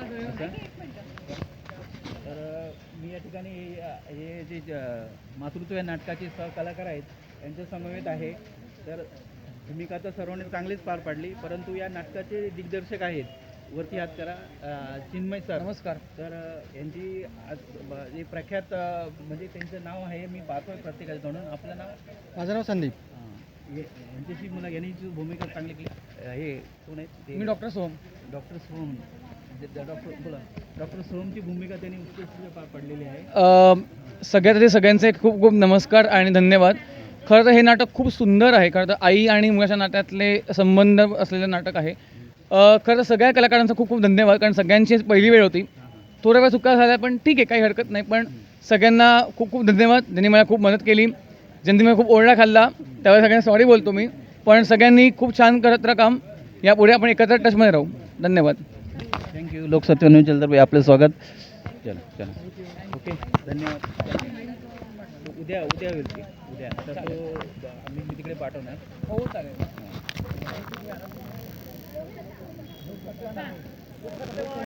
असं. तर मी या ठिकाणी हे जे मातृत्व या नाटकाचे सहकलाकार आहेत यांच्या समवेत आहे. तर भूमिका तर सर्वांनी चांगलीच पार पाडली, परंतु या नाटकाचे दिग्दर्शक आहेत, वरती हात करा, चिन्मय सर. नमस्कार. तर यांची आज जे प्रख्यात म्हणजे त्यांचं नाव आहे, मी पाहतोय प्रत्येकाचं तोंडून. आपलं नाव? माझं नाव संदीप. यांच्याशी मला यांनी जी भूमिका चांगली केली, हे कोण आहेत? मी doctor Soham. Doctor Soham. Doctor सोहमची भूमिका त्यांनी उत्कृष्ट पार पाडलेली आहे. सगळ्यात आधी सगळ्यांचे खूप खूप नमस्कार आणि धन्यवाद. खरं तर हे नाटक खूप सुंदर आहे. खरं तर आई आणि मुलाच्या नात्यातले संबंध असलेलं नाटक आहे. खरं तर सगळ्या कलाकारांचा खूप खूप धन्यवाद, कारण सगळ्यांची पहिली वेळ होती. थोड्या वेळा चुका झाल्या, पण ठीक आहे, काही हरकत नाही. पण सगळ्यांना खूप खूप धन्यवाद, ज्यांनी मला खूप मदत केली, ज्यांनी मला खूप ओरडा खाल्ला, त्यावेळेस सगळ्यांना सॉरी बोलतो मी. पण सगळ्यांनी खूप छान करत राहा काम. यापुढे आपण एकत्र टचमध्ये राहू. धन्यवाद. थँक्यू. लोकसत्व न्यूज चॅनलवर आपलं स्वागत. चला चला, ओके, धन्यवाद. उद्या होईल ती, उद्या. तर मी तिकडे पाठवणार. हो, चालेल.